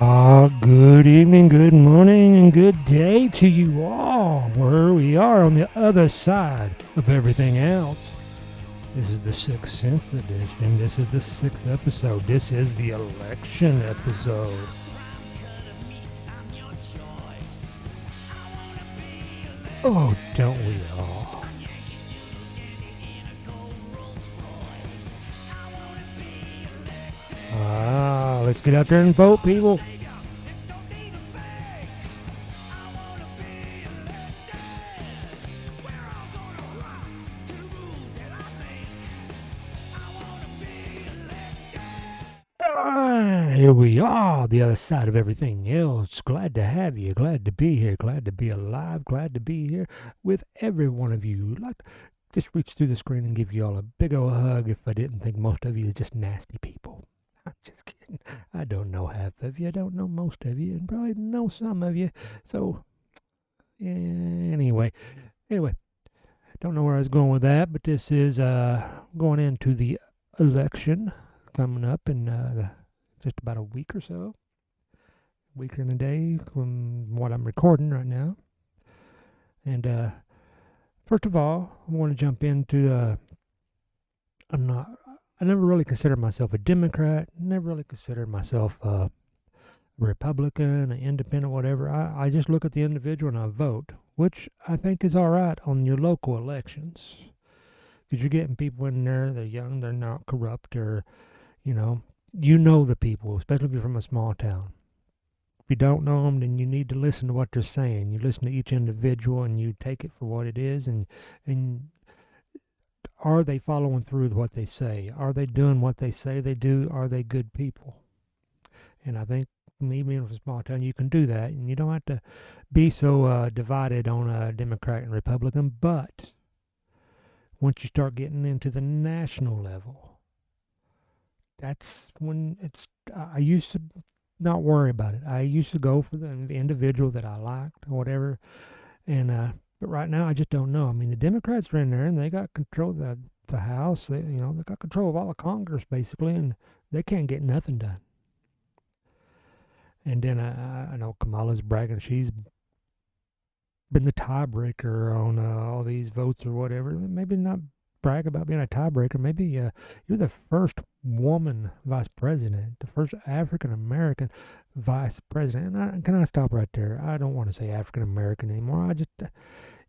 Good evening, good morning, and good day to you all, where we are on the other side of everything else. This is the 6th edition. This is the 6th episode. This is the election episode. Oh, don't we all? Let's get out there and vote, people. Here we are, the other side of everything else. Glad to have you. Glad to be here. Glad to be alive. Glad to be here with every one of you. Like to just reach through the screen and give you all a big old hug if I didn't think most of you are just nasty people. I'm just kidding. I don't know half of you. I don't know most of you, and probably know some of you. So, anyway, don't know where I was going with that, but this is going into the election coming up in just about a week or so. Week and a day from what I'm recording right now. And first of all, I want to jump into I never really considered myself a Democrat, never really considered myself a Republican, an independent, whatever. I just look at the individual and I vote, which I think is all right on your local elections. Because you're getting people in there, they're young, they're not corrupt, or, you know the people, especially if you're from a small town. If you don't know them, then you need to listen to what they're saying. You listen to each individual and you take it for what it is, and are they following through with what they say? Are they doing what they say they do? Are they good people? And I think me being from a small town, you can do that, and you don't have to be so divided on a Democrat and Republican. But once you start getting into the national level, that's when I used to not worry about it. I used to go for the individual that I liked or whatever, and but right now I just don't know. I mean, the Democrats are in there and they got control of the House. They got control of all of Congress basically, and they can't get nothing done. And then I know Kamala's bragging she's been the tiebreaker on all these votes or whatever. Maybe not brag about being a tiebreaker. Maybe you're the first woman vice president, the first African American vice president. And can I stop right there? I don't want to say African American anymore. I just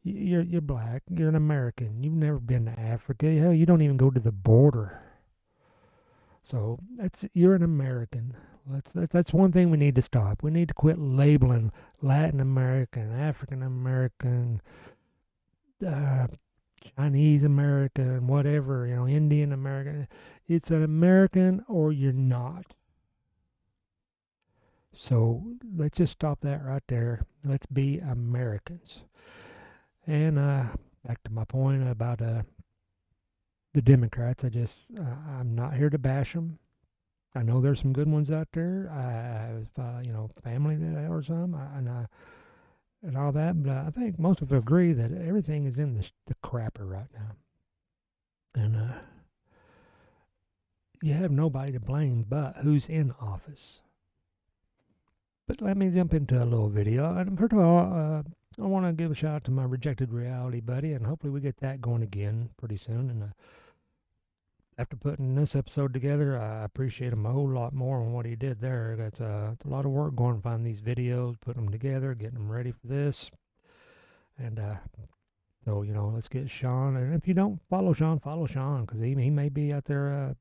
you're black. You're an American. You've never been to Africa. Hell, you don't even go to the border. So you're an American. That's one thing we need to stop. We need to quit labeling Latin American, African American, Chinese American, whatever, Indian American. It's an American or you're not. So let's just stop that right there. Let's be Americans. And back to my point about the Democrats. I'm not here to bash them. I know there's some good ones out there. I have, family that or some, and all that. But I think most of them agree that everything is in the crapper right now, and you have nobody to blame but who's in office. But let me jump into a little video. And first of all, I want to give a shout out to my Rejected Reality buddy, and hopefully we get that going again pretty soon. And after putting this episode together, I appreciate him a whole lot more on what he did there. It's a lot of work going to find these videos, putting them together, getting them ready for this. And so, let's get Sean. And if you don't follow Sean, because he may be out there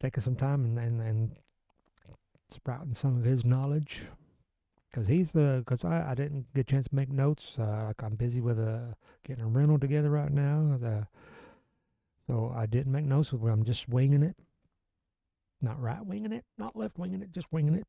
taking some time and sprouting some of his knowledge. Because I didn't get a chance to make notes. Like I'm busy with getting a rental together right now. So I didn't make notes where I'm just winging it. Not right winging it, not left winging it, just winging it.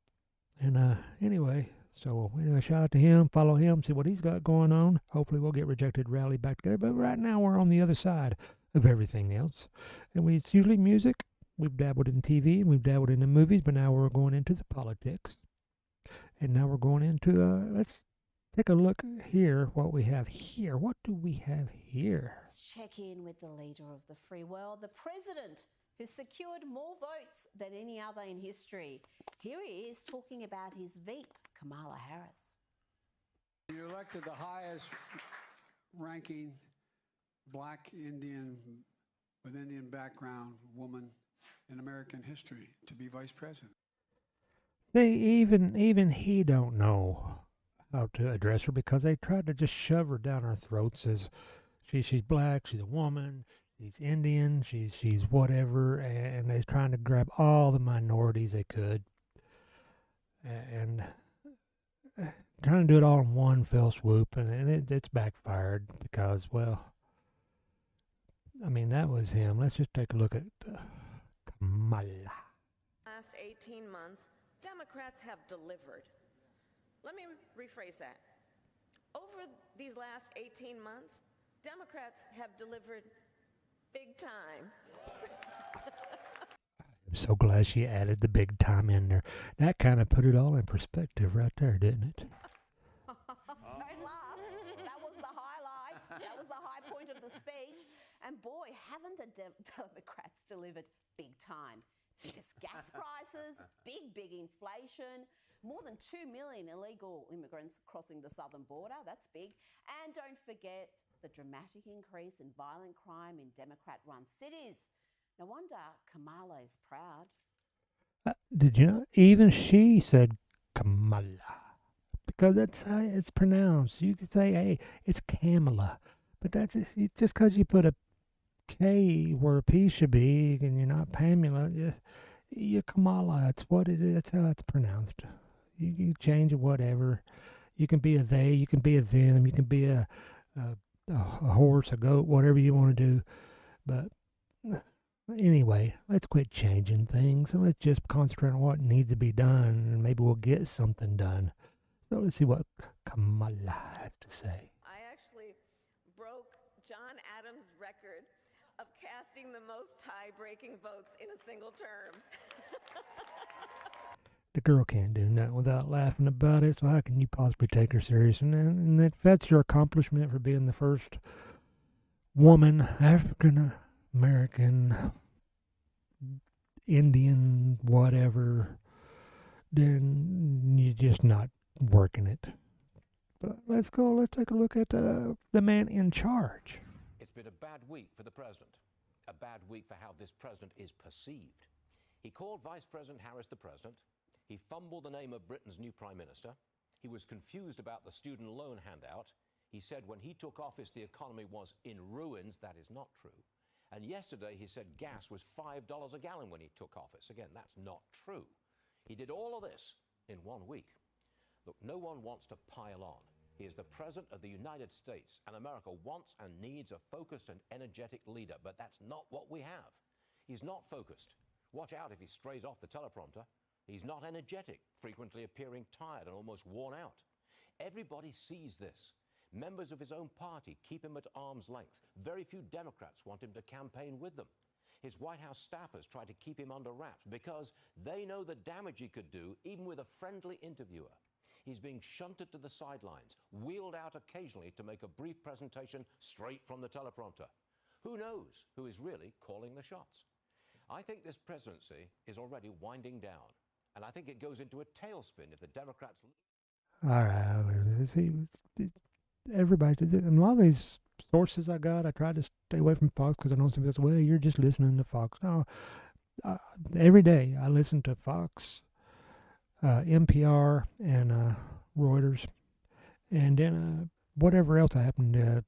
And anyway, shout out to him, follow him, see what he's got going on. Hopefully we'll get Rejected Rally back together. But right now we're on the other side of everything else. And it's usually music. We've dabbled in TV and we've dabbled in the movies, but now we're going into the politics. And now we're going into, let's take a look here, what we have here. What do we have here? Let's check in with the leader of the free world, the president who secured more votes than any other in history. Here he is talking about his Veep, Kamala Harris. You elected the highest ranking black Indian with Indian background woman in American history to be vice president. Even he don't know how to address her because they tried to just shove her down our throats as she's black, she's a woman, she's Indian, she's whatever, and they're trying to grab all the minorities they could and trying to do it all in one fell swoop, and it's backfired because, well, I mean, that was him. Let's just take a look at Kamala. Last 18 months, Democrats have delivered. Let me rephrase that. Over these last 18 months, Democrats have delivered big time. I'm so glad she added the big time in there. That kind of put it all in perspective right there, didn't it? Don't laugh. That was the highlight. That was the high point of the speech. And boy, haven't the Democrats delivered big time. Biggest gas prices, big inflation, more than 2 million illegal immigrants crossing the southern border. That's big. And don't forget the dramatic increase in violent crime in Democrat-run cities. No wonder Kamala is proud. Did you know? Even she said Kamala because that's how it's pronounced. You could say, hey, it's Kamala, but that's just because you put a K where a P should be and you're not Pamela, you're Kamala. That's what it is. That's how it's pronounced. You change it, whatever. You can be a they, you can be a them, you can be a horse, a goat, whatever you want to do. But anyway, let's quit changing things and let's just concentrate on what needs to be done, and maybe we'll get something done. So let's see what Kamala has to say. I actually broke John Adams' record of casting the most tie-breaking votes in a single term. The girl can't do nothing without laughing about it, so how can you possibly take her serious? And if that's your accomplishment for being the first woman, African American, Indian, whatever, then you're just not working it. But let's take a look at the man in charge. It's been a bad week for the president, a bad week for how this president is perceived. He called Vice President Harris the president. He fumbled the name of Britain's new prime minister. He was confused about the student loan handout. He said when he took office, the economy was in ruins. That is not true. And yesterday, he said gas was $5 a gallon when he took office. Again, that's not true. He did all of this in 1 week. Look, no one wants to pile on. He is the President of the United States, and America wants and needs a focused and energetic leader, but that's not what we have. He's not focused. Watch out if he strays off the teleprompter. He's not energetic, frequently appearing tired and almost worn out. Everybody sees this. Members of his own party keep him at arm's length. Very few Democrats want him to campaign with them. His White House staffers try to keep him under wraps because they know the damage he could do even with a friendly interviewer. He's being shunted to the sidelines, wheeled out occasionally to make a brief presentation straight from the teleprompter. Who knows who is really calling the shots? I think this presidency is already winding down, and I think it goes into a tailspin if the Democrats... All right, see, everybody, and a lot of these sources I got, I try to stay away from Fox because I know some people say, well, you're just listening to Fox. No, every day I listen to Fox, NPR, and Reuters, and then whatever else I happen to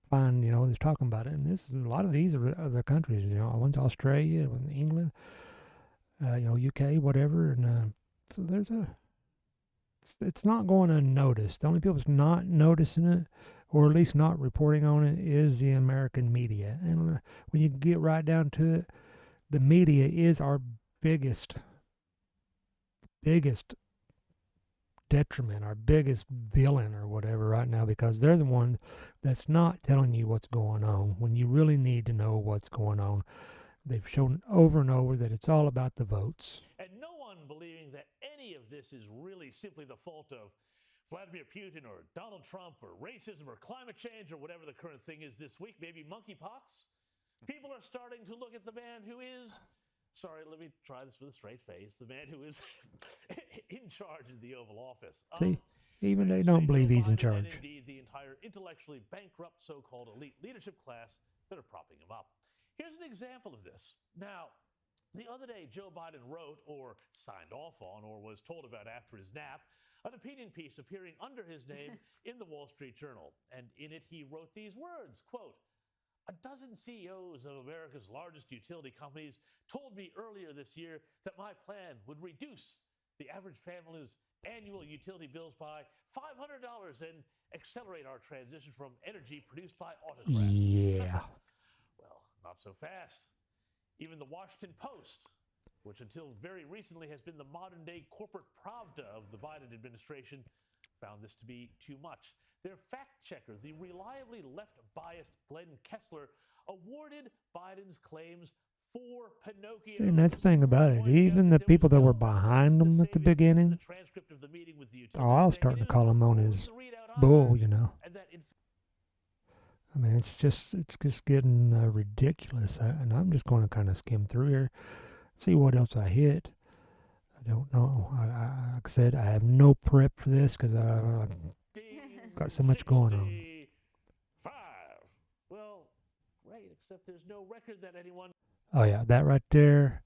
find, is talking about it. And a lot of these are other countries, one's Australia, one's England, UK, whatever. And so it's not going unnoticed. The only people that's not noticing it, or at least not reporting on it, is the American media. And when you get right down to it, the media is our biggest detriment, our biggest villain or whatever right now, because they're the one that's not telling you what's going on when you really need to know what's going on. They've shown over and over that it's all about the votes. And no one believing that any of this is really simply the fault of Vladimir Putin or Donald Trump or racism or climate change or whatever the current thing is this week, maybe monkeypox. People are starting to look at the man who is sorry, let me try this with a straight face. The man who is in charge of the Oval Office. See, even they Say don't believe Joe he's in Biden charge. And indeed, the entire intellectually bankrupt so-called elite leadership class that are propping him up. Here's an example of this. Now, the other day, Joe Biden wrote or signed off on or was told about after his nap an opinion piece appearing under his name in the Wall Street Journal. And in it, he wrote these words, quote, "A dozen CEOs of America's largest utility companies told me earlier this year that my plan would reduce the average family's annual utility bills by $500 and accelerate our transition from energy produced by autocrats." Yeah. Well, not so fast. Even the Washington Post, which until very recently has been the modern-day corporate Pravda of the Biden administration, found this to be too much. Their fact checker, the reliably left-biased Glenn Kessler, awarded Biden's claims 4 Pinocchios. And that's the thing about it. Even the people that were behind him at the beginning, I'll start to call him on his bull, you know. I mean, it's just getting ridiculous. And I'm just going to kind of skim through here, see what else I hit. I don't know. Like I said, I have no prep for this because I've got so much going on. 5. Well, great, except there's no record that anyone... Oh, yeah, that right there.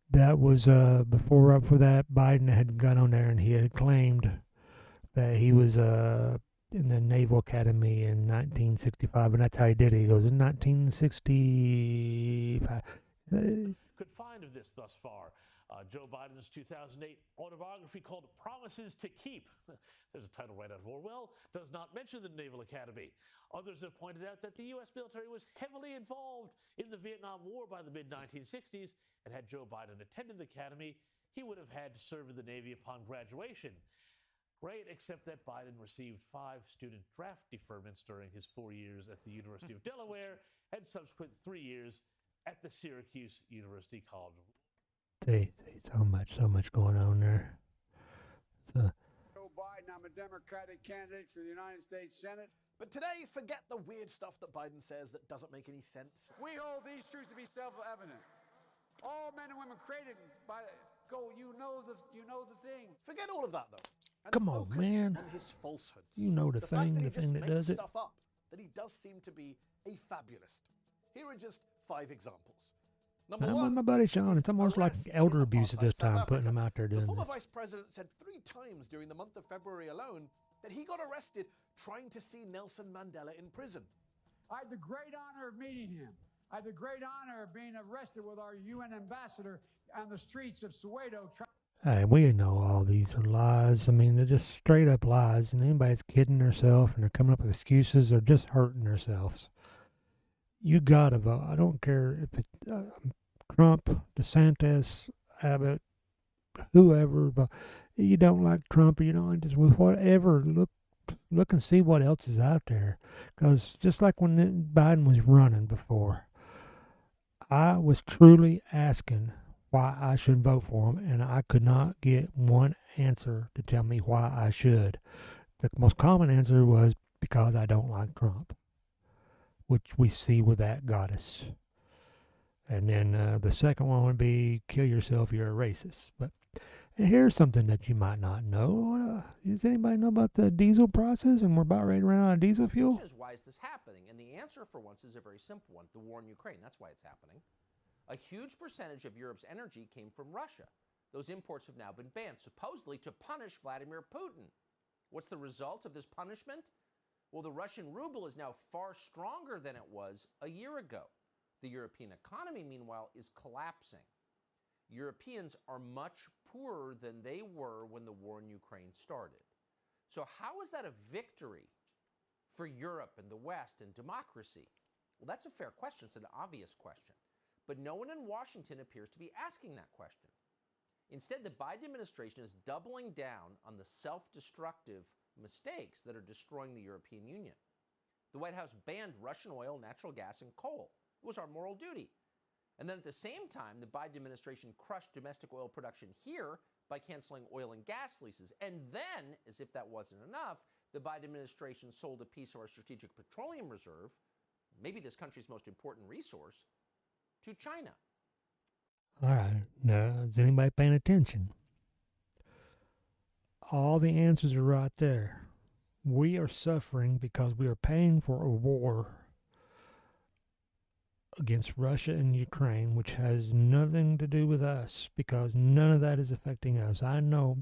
That was right before that, Biden had got on there and he had claimed that he was in the Naval Academy in 1965, and that's how he did it. He goes, in 1965. Could find of this thus far. Joe Biden's 2008 autobiography called Promises to Keep, there's a title right out of Orwell, does not mention the Naval Academy. Others have pointed out that the U.S. military was heavily involved in the Vietnam War by the mid-1960s, and had Joe Biden attended the academy, he would have had to serve in the Navy upon graduation. Great, except that Biden received 5 student draft deferments during his 4 years at the University of Delaware and subsequent 3 years at the Syracuse University College of Law. See, so much going on there. So, Joe Biden, I'm a Democratic candidate for the United States Senate. But today, forget the weird stuff that Biden says that doesn't make any sense. We hold these truths to be self-evident. All men and women created by you know the thing. Forget all of that, though. And come on, focus man. on his falsehoods. You know the fact thing that he that does makes it. stuff up, that he does seem to be a fabulist. Here are just 5 examples. Number I'm 1, with my buddy Sean. It's almost like arrest elder in abuse at this apartheid South time, putting Africa. him out there The doing former this. vice president said 3 times during the month of February alone that he got arrested trying to see Nelson Mandela in prison. I had the great honor of meeting him. I had the great honor of being arrested with our UN ambassador on the streets of Soweto. Hey, we know all these are lies. I mean, they're just straight up lies, and anybody's kidding themselves and they're coming up with excuses or just hurting themselves. You gotta vote. I don't care if it's Trump, DeSantis, Abbott, whoever. But you don't like Trump, or you don't like just whatever. Look and see what else is out there. Because just like when Biden was running before, I was truly asking why I should vote for him, and I could not get one answer to tell me why I should. The most common answer was because I don't like Trump, which we see where that got us. And then the second one would be kill yourself, you're a racist. But here's something that you might not know. Does anybody know about the diesel process? And we're about ready to run out of diesel fuel? Why is this happening? And the answer for once is a very simple one. The war in Ukraine. That's why it's happening. A huge percentage of Europe's energy came from Russia. Those imports have now been banned, supposedly to punish Vladimir Putin. What's the result of this punishment? Well, the Russian ruble is now far stronger than it was a year ago. The European economy, meanwhile, is collapsing. Europeans are much poorer than they were when the war in Ukraine started. So how is that a victory for Europe and the West and democracy? Well, that's a fair question. It's an obvious question. But no one in Washington appears to be asking that question. Instead, the Biden administration is doubling down on the self-destructive mistakes that are destroying the European Union. The White House banned Russian oil, natural gas, and coal. It was our moral duty. And then at the same time, the Biden administration crushed domestic oil production here by canceling oil and gas leases. And then, as if that wasn't enough, the Biden administration sold a piece of our strategic petroleum reserve, maybe this country's most important resource, to China. All right. Now, is anybody paying attention? All the answers are right there. We are suffering because we are paying for a war against Russia and Ukraine, which has nothing to do with us because none of that is affecting us. I know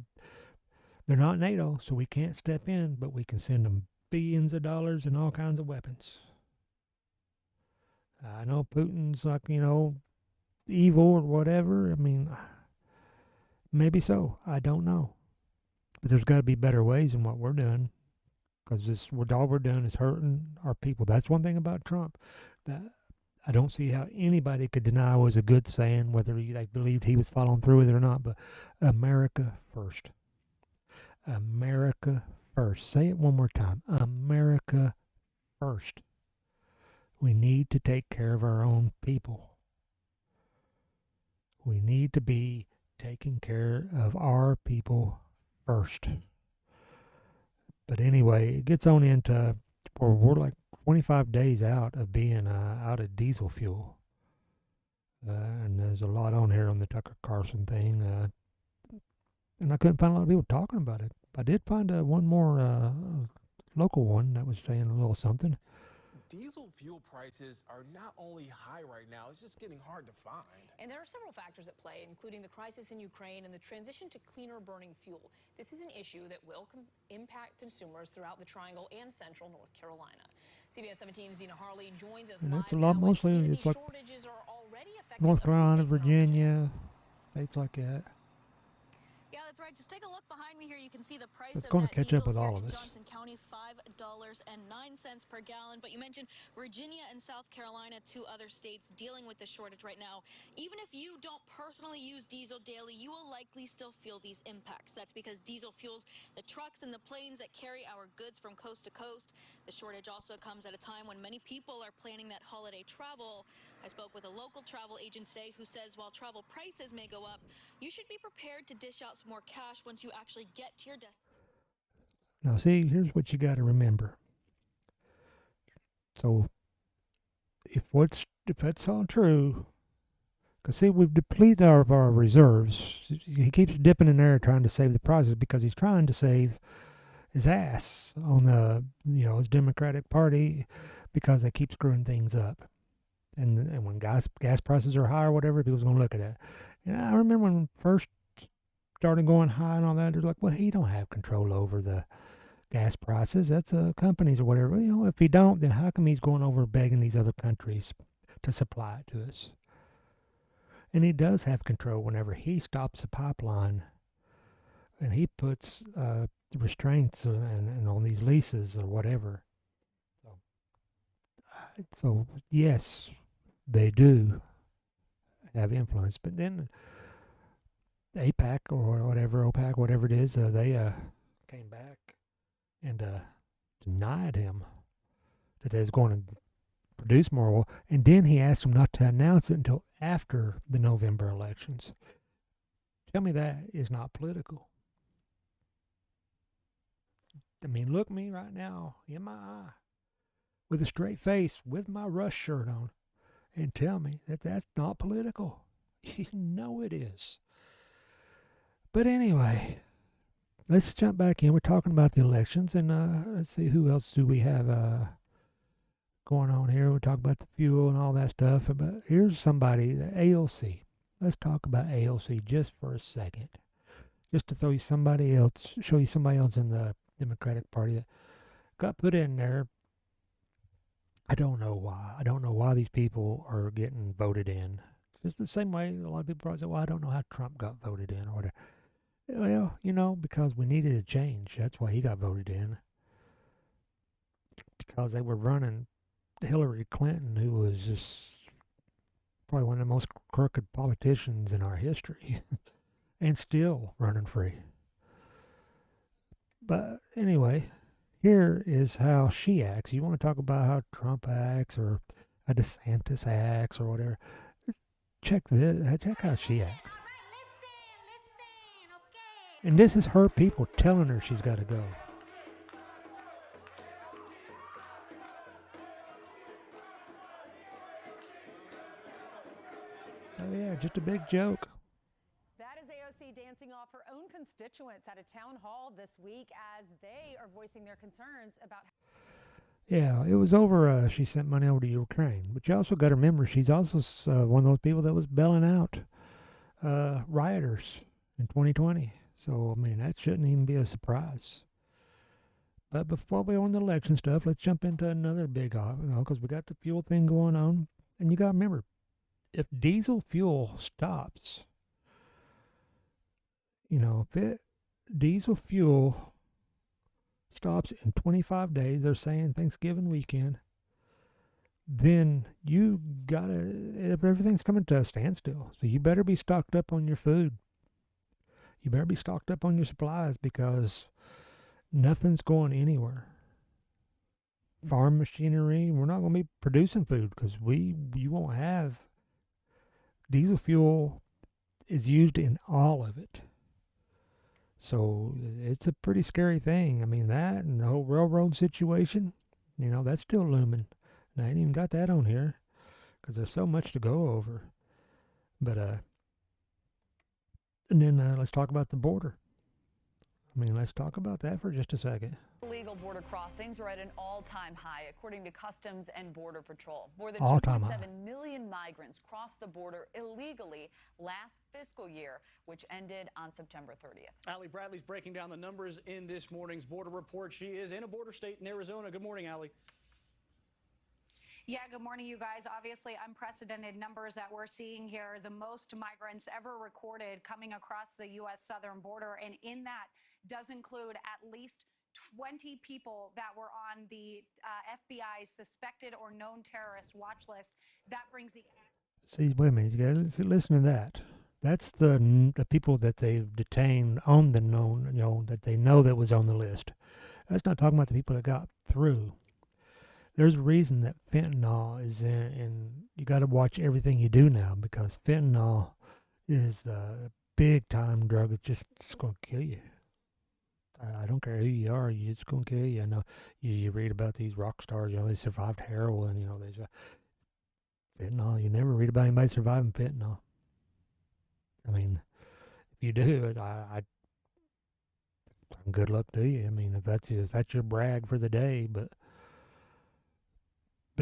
they're not NATO, so we can't step in, but we can send them billions of dollars and all kinds of weapons. I know Putin's like, evil or whatever. I mean, maybe so. I don't know. But there's got to be better ways than what we're doing because all we're doing is hurting our people. That's one thing about Trump that I don't see how anybody could deny was a good saying, whether they believed he was following through with it or not. But America first. America first. Say it one more time. America first. We need to take care of our own people. We need to be taking care of our people first. But anyway, it gets on into where we're like 25 days out of being out of diesel fuel. And there's a lot on here on the Tucker Carlson thing. And I couldn't find a lot of people talking about it. I did find one more local one that was saying a little something. Diesel fuel prices are not only high right now, it's just getting hard to find. And there are several factors at play, including the crisis in Ukraine and the transition to cleaner burning fuel. This is an issue that will impact consumers throughout the Triangle and central North Carolina. CBS 17's Dina Harley joins us And live it's a lot, now. mostly Dina, it's like shortages are already affecting North Carolina, states in our region. Virginia, states like that. Yeah, that's right. Just take a look behind me here. You can see the price It's of going to that catch diesel up with here all of in us. Johnson County, $5.09 per gallon. But you mentioned Virginia and South Carolina, two other states dealing with this shortage right now. Even if you don't personally use diesel daily, you will likely still feel these impacts. That's because diesel fuels the trucks and the planes that carry our goods from coast to coast. The shortage also comes at a time when many people are planning that holiday travel. I spoke with a local travel agent today who says while travel prices may go up, you should be prepared to dish out some more cash once you actually get to your destination. Now, see, here's what you got to remember. So, if that's all true, because see, we've depleted our reserves. He keeps dipping in there trying to save the prices because he's trying to save his ass on the his Democratic Party because they keep screwing things up. And when gas prices are high or whatever, people's going to look at that. And I remember when first started going high and all that, they're like, well, he don't have control over the gas prices. That's companies or whatever. If he don't, then how come he's going over begging these other countries to supply it to us? And he does have control whenever he stops a pipeline and he puts restraints and on these leases or whatever. So yes, they do have influence. But then APAC or whatever, OPEC, whatever it is, they came back and denied him that they was going to produce more oil. And then he asked them not to announce it until after the November elections. Tell me that is not political. I mean, look me right now in my eye with a straight face with my Rush shirt on and tell me that that's not political. You know it is. But anyway, let's jump back in. We're talking about the elections, and let's see, who else do we have going on here? We'll talk about the fuel and all that stuff. But here's somebody, the AOC. Let's talk about AOC just for a second. Just to show you somebody else in the Democratic Party that got put in there. I don't know why. I don't know why these people are getting voted in. Just the same way a lot of people probably say, well, I don't know how Trump got voted in or whatever. Well, because we needed a change. That's why he got voted in. Because they were running Hillary Clinton, who was just probably one of the most crooked politicians in our history. And still running free. But anyway, here is how she acts. You want to talk about how Trump acts or how DeSantis acts or whatever. Check how she acts. And this is her people telling her she's got to go. Oh yeah, just a big joke. That is AOC dancing off her own constituents at a town hall this week as they are voicing their concerns about. Yeah, it was over. She sent money over to Ukraine, but you also got to remember she's also one of those people that was bailing out rioters in 2020. So I mean that shouldn't even be a surprise. But before we on the election stuff, let's jump into another big, because we got the fuel thing going on, and you got to remember, if diesel fuel stops, diesel fuel stops in 25 days, they're saying Thanksgiving weekend, then everything's coming to a standstill. So you better be stocked up on your food. You better be stocked up on your supplies because nothing's going anywhere. Farm machinery, we're not going to be producing food because you won't have diesel fuel is used in all of it. So it's a pretty scary thing. I mean, that and the whole railroad situation, that's still looming. And I ain't even got that on here because there's so much to go over. But, and then let's talk about the border. I mean, let's talk about that for just a second. Illegal border crossings are at an all-time high, according to Customs and Border Patrol. More than All-time 2.7 high. million migrants crossed the border illegally last fiscal year, which ended on September 30th. Allie Bradley's breaking down the numbers in this morning's border report. She is in a border state in Arizona. Good morning, Allie. Yeah, good morning, you guys. Obviously, unprecedented numbers that we're seeing here. The most migrants ever recorded coming across the U.S. southern border. And in that does include at least 20 people that were on the FBI's suspected or known terrorist watch list. That brings the... See, wait a minute. You got to listen to that. That's the people that they've detained on the known, that they know that was on the list. That's not talking about the people that got through. There's a reason that fentanyl is in, and you got to watch everything you do now because fentanyl is the big time drug. It's going to kill you. I don't care who you are, it's going to kill you. I know you read about these rock stars, they survived heroin, fentanyl. You never read about anybody surviving fentanyl. I mean, if you do, good luck to you. I mean, if that's your brag for the day, but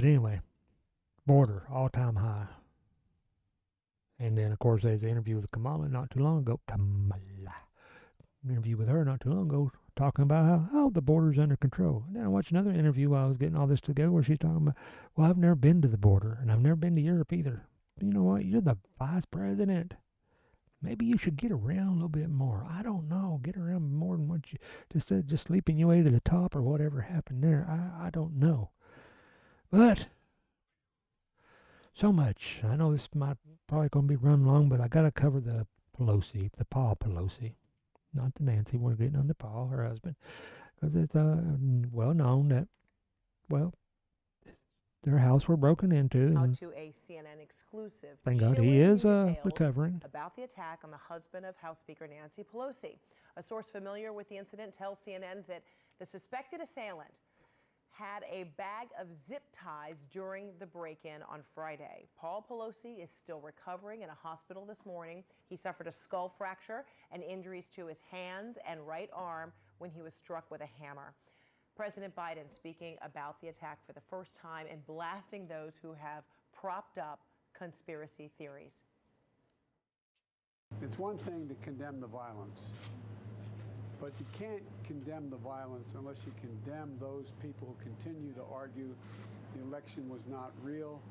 anyway, border all-time high. And then, of course, there's an interview with Kamala not too long ago. Interview with her not too long ago talking about how the border's under control. And then I watched another interview while I was getting all this together where she's talking about, well, I've never been to the border, and I've never been to Europe either. But you know what? You're the vice president. Maybe you should get around a little bit more. I don't know. Get around more than what you just sleeping your way to the top or whatever happened there. I don't know. But so much. I know this might probably going to be run long, but I got to cover the Paul Pelosi. Not the Nancy. We're getting on to Paul, her husband, because it's well known that, their house were broken into. Now to a CNN exclusive. Thank God he is recovering. About the attack on the husband of House Speaker Nancy Pelosi. A source familiar with the incident tells CNN that the suspected assailant had a bag of zip ties during the break-in on Friday. Paul Pelosi is still recovering in a hospital this morning. He suffered a skull fracture and injuries to his hands and right arm when he was struck with a hammer. President Biden speaking about the attack for the first time and blasting those who have propped up conspiracy theories. It's one thing to condemn the violence, but you can't condemn the violence unless you condemn those people who continue to argue the election was not real,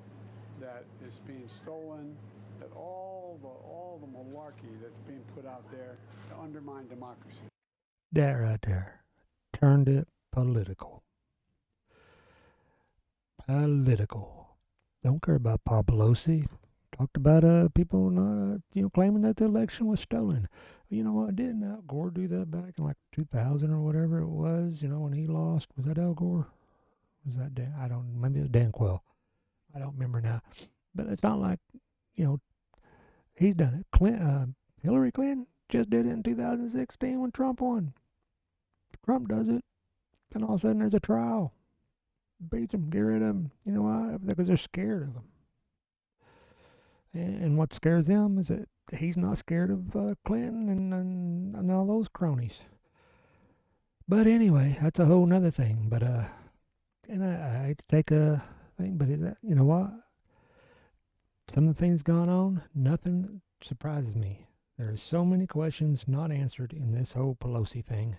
that it's being stolen, that all the malarkey that's being put out there to undermine democracy. That right there turned it political. Don't care about Paul Pelosi. Talked about people not claiming that the election was stolen. You know what? Didn't Al Gore do that back in like 2000 or whatever it was? When he lost. Was that Al Gore? Was that Dan? Maybe it was Dan Quayle. I don't remember now. But it's not like he's done it. Hillary Clinton just did it in 2016 when Trump won. Trump does it, and all of a sudden there's a trial. Beats him, get rid of him. You know why? Because they're scared of him. And what scares them is that he's not scared of Clinton and all those cronies. But anyway, that's a whole nother thing. But and I hate to take a thing, but you know what? Some of the things going on, nothing surprises me. There are so many questions not answered in this whole Pelosi thing,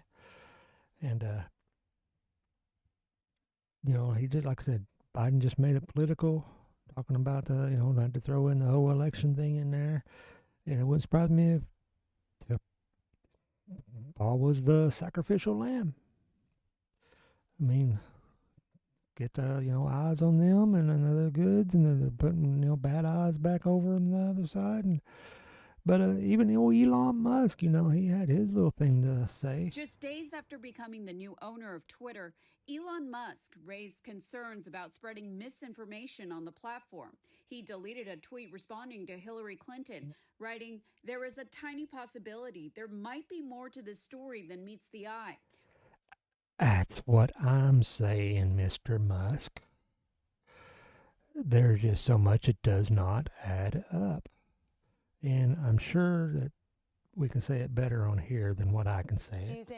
and he just, like I said, Biden just made it political, talking about not to throw in the whole election thing in there, and it wouldn't surprise me if Paul was the sacrificial lamb. I mean, get eyes on them and other goods, and then they're putting bad eyes back over on the other side. But even the old Elon Musk, he had his little thing to say. Just days after becoming the new owner of Twitter, Elon Musk raised concerns about spreading misinformation on the platform. He deleted a tweet responding to Hillary Clinton, writing, "There is a tiny possibility there might be more to this story than meets the eye." That's what I'm saying, Mr. Musk. There's just so much it does not add up. And I'm sure that we can say it better on here than what I can say it.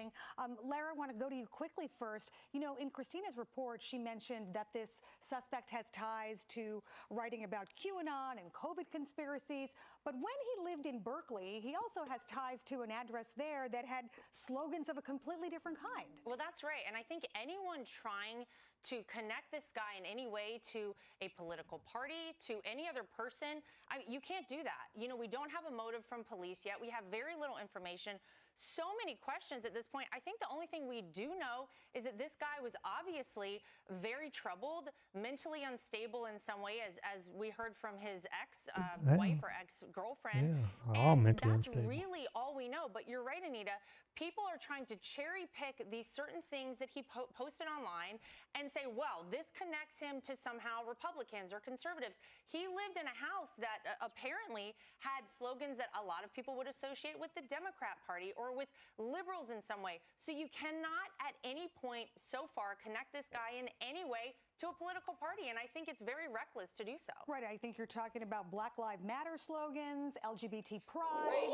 Lara, I want to go to you quickly first. In Christina's report, she mentioned that this suspect has ties to writing about QAnon and COVID conspiracies. But when he lived in Berkeley, he also has ties to an address there that had slogans of a completely different kind. Well, that's right. And I think anyone trying to connect this guy in any way to a political party, to any other person, you can't do that. We don't have a motive from police yet. We have very little information. So many questions at this point. I think the only thing we do know is that this guy was obviously very troubled, mentally unstable in some way, as we heard from his ex-wife or ex-girlfriend. Yeah, all mentally unstable. That's really all we know. But you're right, Anita. People are trying to cherry pick these certain things that he posted online and say, well, this connects him to somehow Republicans or conservatives. He lived in a house that apparently had slogans that a lot of people would associate with the Democrat Party or with liberals in some way. So you cannot at any point so far connect this guy in any way to a political party. And I think it's very reckless to do so. Right. I think you're talking about Black Lives Matter slogans, LGBT pride.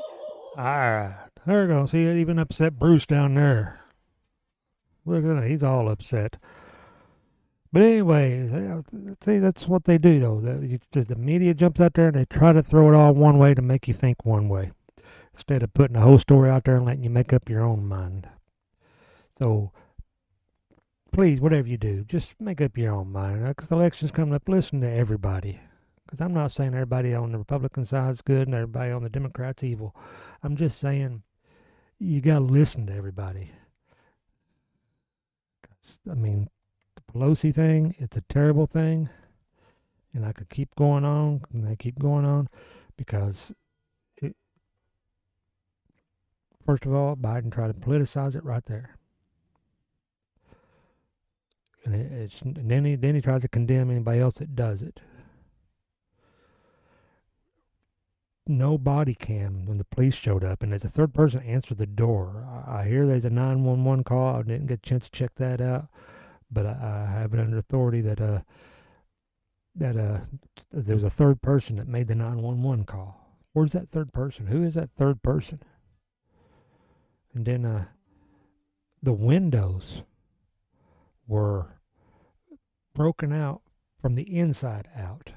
All right. There we go. See, it even upset Bruce down there. Look at him. He's all upset. But anyway, see, that's what they do, though. The media jumps out there and they try to throw it all one way to make you think one way, instead of putting the whole story out there and letting you make up your own mind. So, please, whatever you do, just make up your own mind. Because the election's coming up, listen to everybody. Because I'm not saying everybody on the Republican side is good and everybody on the Democrats evil. I'm just saying you got to listen to everybody. I mean, the Pelosi thing, it's a terrible thing. And I could keep going on, and they keep going on, because, first of all, Biden tried to politicize it right there. And then he tries to condemn anybody else that does it. No body cam when the police showed up, and there's a third person answered the door. I hear there's a 911 call. I didn't get a chance to check that out, but I have it under authority that there was a third person that made the 911 call. Where's that third person? Who is that third person? And then the windows were broken out from the inside out.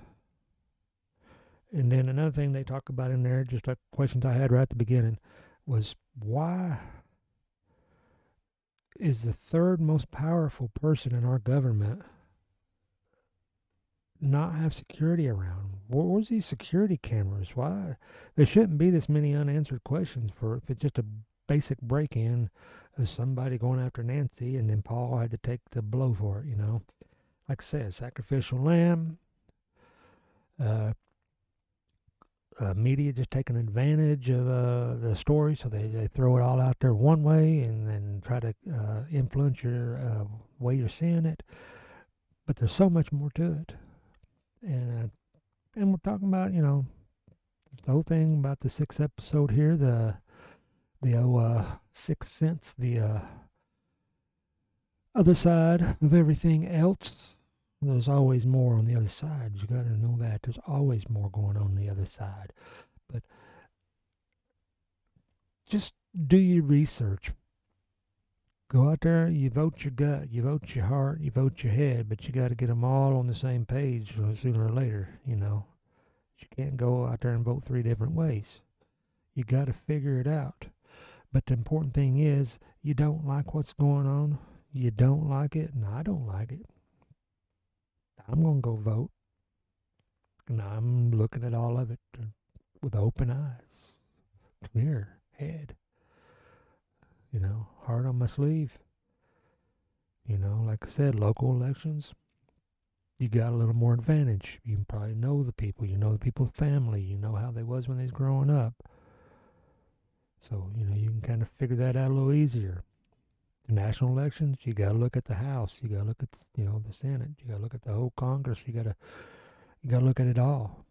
And then another thing they talk about in there, just like questions I had right at the beginning, was why is the third most powerful person in our government not have security around? Where's these security cameras? Why? There shouldn't be this many unanswered questions if it's just a basic break-in of somebody going after Nancy, and then Paul had to take the blow for it, Like I said, sacrificial lamb. Media just taking advantage of the story, so they throw it all out there one way and then try to influence your way you're seeing it. But there's so much more to it. And we're talking about, the whole thing about the 6th episode here, the Sixth Sense, the other side of everything else. There's always more on the other side. You got to know that. There's always more going on the other side. But just do your research. Go out there, you vote your gut, you vote your heart, you vote your head, but you got to get them all on the same page sooner or later, you know. You can't go out there and vote 3 different ways. You got to figure it out. But the important thing is, you don't like what's going on, you don't like it, and I don't like it. I'm going to go vote. And I'm looking at all of it with open eyes, clear head. You know, heart on my sleeve. You know, like I said, local elections, you got a little more advantage. You probably know the people. You know the people's family. You know how they was when they was growing up. So, you know, you can kind of figure that out a little easier. The national elections, you got to look at the House. You got to look at, you know, the Senate. You got to look at the whole Congress. You got to look at it all.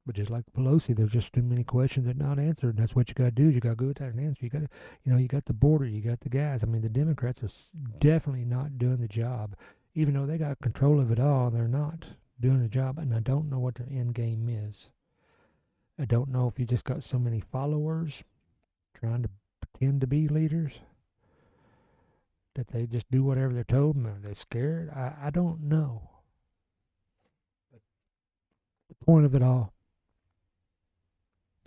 But just like Pelosi, there's just too many questions that not answered. And that's what you got to do. You got to go with that and answer. You got to, you know, you got the border. You got the gas. I mean, the Democrats are definitely not doing the job. Even though they got control of it all, they're not doing the job. And I don't know what their end game is. I don't know if you just got so many followers trying to pretend to be leaders that they just do whatever they're told and they're scared. I don't know. But the point of it all,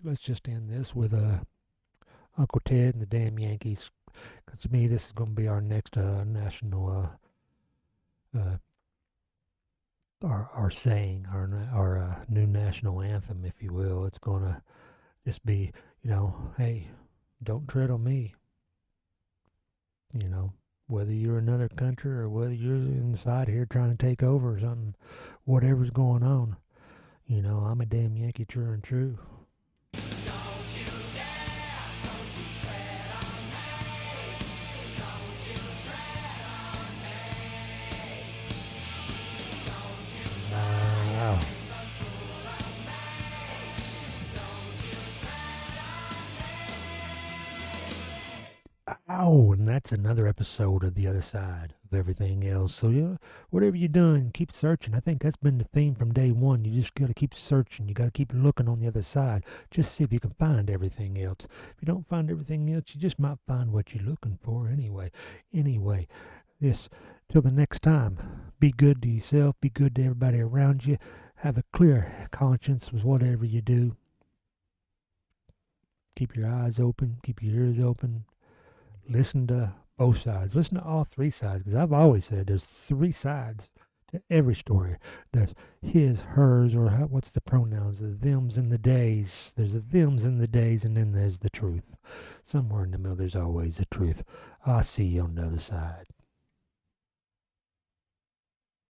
let's just end this with Uncle Ted and the damn Yankees. Because to me, this is going to be our next national, our saying, our new national anthem, if you will. It's going to just be, you know, hey, don't tread on me. You know, whether you're another country or whether you're inside here trying to take over or something, whatever's going on, you know, I'm a damn Yankee true and true. Wow. Oh, and that's another episode of The Other Side of Everything Else. So, yeah, whatever you're doing, keep searching. I think that's been the theme from day one. You just got to keep searching. You got to keep looking on the other side. Just see if you can find everything else. If you don't find everything else, you just might find what you're looking for anyway. Anyway, this till the next time. Be good to yourself. Be good to everybody around you. Have a clear conscience with whatever you do. Keep your eyes open. Keep your ears open. Listen to both sides. Listen to all 3 sides. Because I've always said there's 3 sides to every story. There's his, hers, or what's the pronouns? The thems and the days. There's the thems and the days, and then there's the truth. Somewhere in the middle, there's always the truth. I'll see you on the other side.